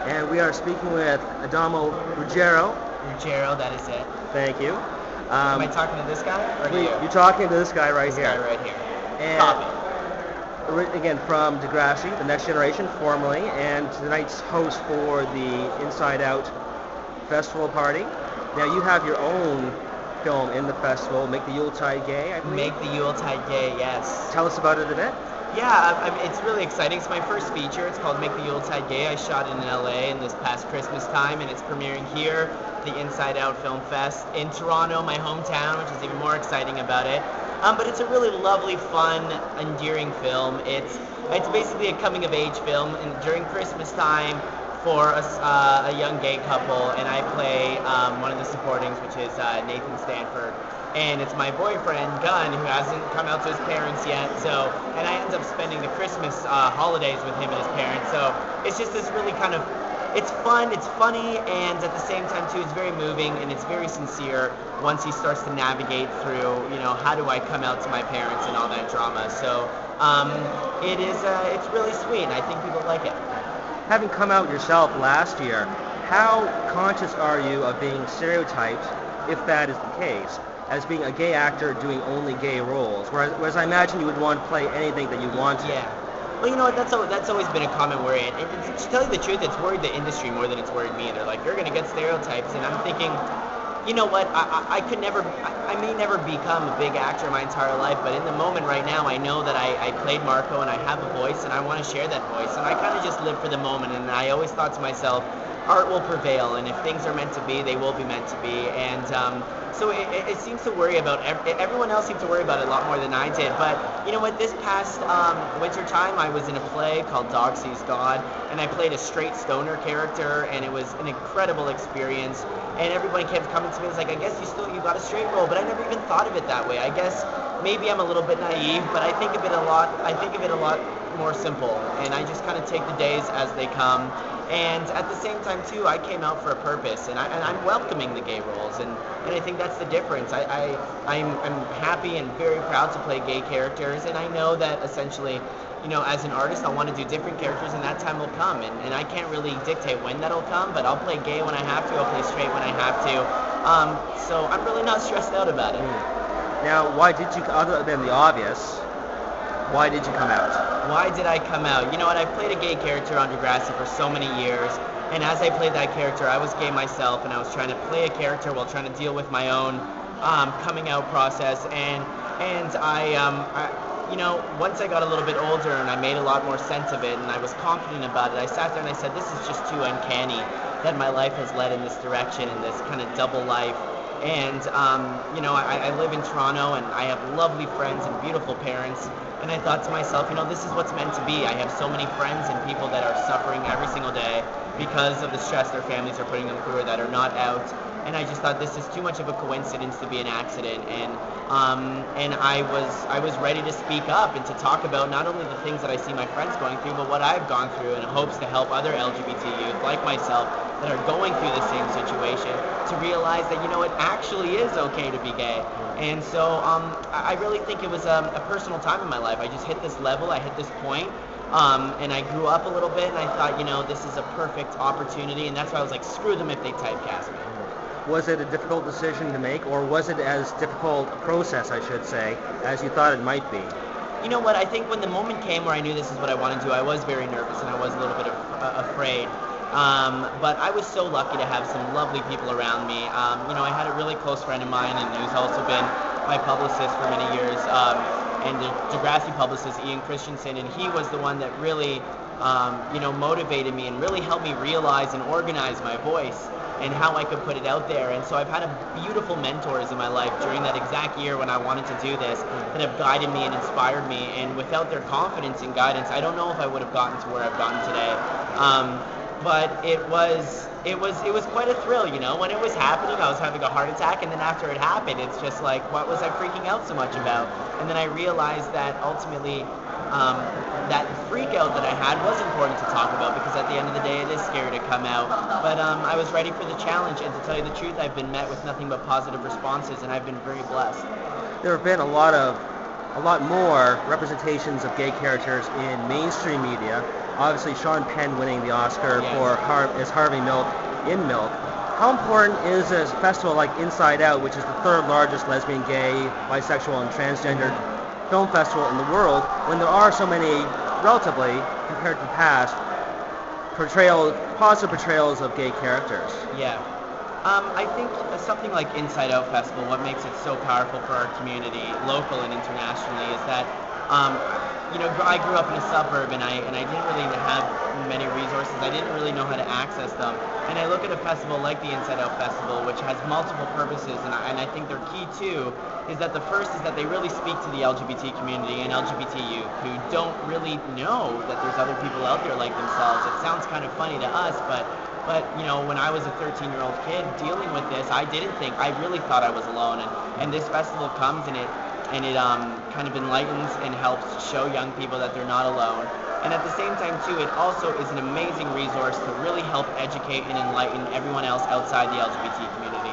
and we are speaking with Adamo Ruggiero. Ruggiero, that is it. Thank you. Am I talking to this guy or to you? You're talking to this guy right This here. guy right here. And Copy. again, from Degrassi, the Next Generation, formerly, and tonight's host for the Inside Out festival party. Now, you have your own film in the festival, Make the Yuletide Gay, I believe. Make the Yuletide Gay, yes. Tell us about it a bit. Yeah, it's really exciting. It's my first feature. It's called Make the Yuletide Gay. I shot it in LA in this past Christmas time, and it's premiering here, the Inside Out Film Fest in Toronto, my hometown, which is even more exciting about it. But it's a really lovely, fun, endearing film. It's basically a coming-of-age film, and during Christmas time for a young gay couple, and I play one of the supportings, which is Nathan Stanford. And it's my boyfriend, Gunn, who hasn't come out to his parents yet, and I end up spending the Christmas holidays with him and his parents, so it's just this really kind of, it's fun, it's funny, and at the same time, too, it's very moving, and it's very sincere once he starts to navigate through, how do I come out to my parents and all that drama, so it's really sweet, and I think people like it. Having come out yourself last year, how conscious are you of being stereotyped, if that is the case, as being a gay actor doing only gay roles, whereas I imagine you would want to play anything that you wanted? Yeah. Well, you know what, that's always been a common worry, and to tell you the truth, it's worried the industry more than it's worried me. They're like, you're going to get stereotypes, and I'm thinking, you know what, I may never become a big actor my entire life, but in the moment right now, I know that I played Marco, and I have a voice, and I want to share that voice, and I kind of just live for the moment, and I always thought to myself, art will prevail, and if things are meant to be, they will be meant to be, and so it seems to worry about, everyone else seemed to worry about it a lot more than I did, but you know what, this past winter time, I was in a play called Dog Sees God, and I played a straight stoner character, and it was an incredible experience, and everybody kept coming to me, it's like, I guess you got a straight role, but I never even thought of it that way. I guess maybe I'm a little bit naive, but I think of it a lot more simple, and I just kind of take the days as they come. And at the same time, too, I came out for a purpose, and I'm welcoming the gay roles, and I think that's the difference. I'm happy and very proud to play gay characters, and I know that essentially, as an artist, I'll want to do different characters, and that time will come, and I can't really dictate when that'll come, but I'll play gay when I have to, I'll play straight when I have to, so I'm really not stressed out about it. Now, why did you, other than the obvious, why did you come out? Why did I come out? You know what, I've played a gay character on Degrassi for so many years, and as I played that character, I was gay myself, and I was trying to play a character while trying to deal with my own coming out process, and once I got a little bit older and I made a lot more sense of it and I was confident about it, I sat there and I said, this is just too uncanny that my life has led in this direction, in this kind of double life. And, I live in Toronto, and I have lovely friends and beautiful parents, and I thought to myself, this is what's meant to be. I have so many friends and people that are suffering every single day because of the stress their families are putting them through, that are not out, and I just thought this is too much of a coincidence to be an accident, and I was ready to speak up and to talk about not only the things that I see my friends going through, but what I've gone through, in hopes to help other LGBT youth like myself that are going through the same situation to realize that, it actually is okay to be gay. And so I really think it was a personal time in my life. I just hit this level, I hit this point, and I grew up a little bit, and I thought, this is a perfect opportunity, and that's why I was like, screw them if they typecast me. Was it a difficult decision to make, or was it as difficult a process, I should say, as you thought it might be? You know what, I think when the moment came where I knew this is what I wanted to do, I was very nervous, and I was a little bit afraid. But I was so lucky to have some lovely people around me. I had a really close friend of mine, and who's also been my publicist for many years, and the Degrassi publicist, Ian Christensen, and he was the one that really, motivated me and really helped me realize and organize my voice and how I could put it out there. And so I've had beautiful mentors in my life during that exact year when I wanted to do this that have guided me and inspired me, and without their confidence and guidance, I don't know if I would have gotten to where I've gotten today. But it was quite a thrill, when it was happening, I was having a heart attack, and then after it happened, it's just like, what was I freaking out so much about? And then I realized that ultimately, that freak out that I had was important to talk about, because at the end of the day, it is scary to come out. But I was ready for the challenge, and to tell you the truth, I've been met with nothing but positive responses, and I've been very blessed. There have been a lot more representations of gay characters in mainstream media, Obviously, Sean Penn winning the Oscar Yes. for as Harvey Milk in Milk. How important is a festival like Inside Out, which is the third largest lesbian, gay, bisexual, and transgender film festival in the world, when there are so many, relatively, compared to the past, positive portrayals of gay characters? Yeah. I think something like Inside Out Festival, what makes it so powerful for our community, local and internationally, is that, I grew up in a suburb and I didn't really have many resources. I didn't really know how to access them. And I look at a festival like the Inside Out Festival, which has multiple purposes, and I think their key too is that the first is that they really speak to the LGBT community and LGBT youth who don't really know that there's other people out there like themselves. It sounds kind of funny to us, but when I was a 13-year-old kid dealing with this, I really thought I was alone. And this festival comes and it kind of enlightens and helps show young people that they're not alone. And at the same time, too, it also is an amazing resource to really help educate and enlighten everyone else outside the LGBT community.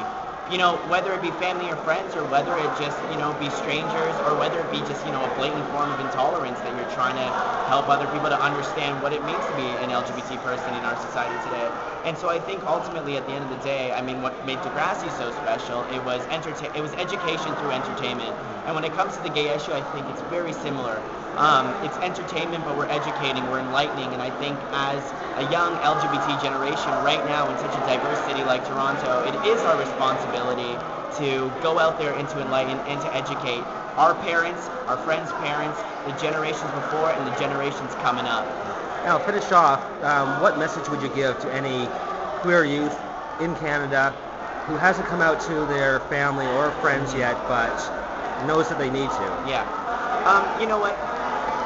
Whether it be family or friends, or whether it just, be strangers, or whether it be just, a blatant form of intolerance that you're trying to help other people to understand what it means to be an LGBT person in our society today. And so I think ultimately at the end of the day, what made Degrassi so special, it was education through entertainment. And when it comes to the gay issue, I think it's very similar. It's entertainment, but we're educating, we're enlightening, and I think as a young LGBT generation right now in such a diverse city like Toronto, it is our responsibility to go out there and to enlighten and to educate our parents, our friends' parents, the generations before, and the generations coming up. Now, finish off, what message would you give to any queer youth in Canada who hasn't come out to their family or friends yet, but knows that they need to? Yeah. You know what?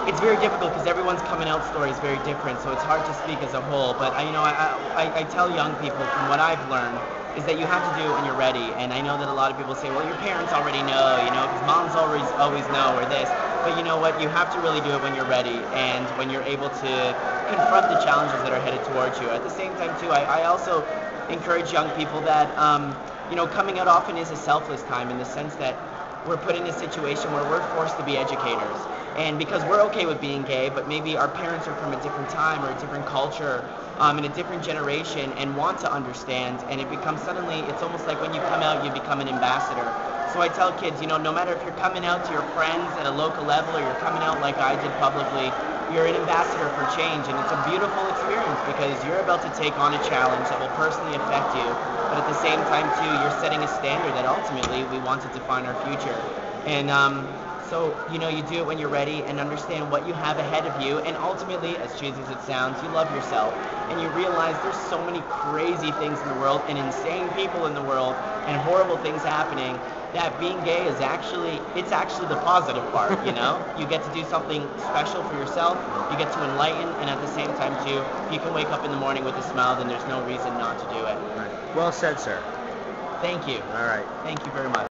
It's very difficult because everyone's coming out story is very different, so it's hard to speak as a whole. But I tell young people from what I've learned is that you have to do it when you're ready. And I know that a lot of people say, well, your parents already know, because moms always know, or this. But you know what? You have to really do it when you're ready and when you're able to confront the challenges that are headed towards you. At the same time, too, I also encourage young people that, coming out often is a selfless time in the sense that we're put in a situation where we're forced to be educators. And because we're okay with being gay, but maybe our parents are from a different time or a different culture, in a different generation, and want to understand, and it becomes suddenly, it's almost like when you come out, you become an ambassador. So I tell kids, no matter if you're coming out to your friends at a local level or you're coming out like I did publicly, you're an ambassador for change, and it's a beautiful experience because you're about to take on a challenge that will personally affect you, but at the same time, too, you're setting a standard that ultimately we want to define our future. And so, you do it when you're ready and understand what you have ahead of you. And ultimately, as cheesy as it sounds, you love yourself. And you realize there's so many crazy things in the world and insane people in the world and horrible things happening that being gay is actually the positive part, You get to do something special for yourself. You get to enlighten. And at the same time, too, you can wake up in the morning with a smile, then there's no reason not to do it. Right. Well said, sir. Thank you. All right. Thank you very much.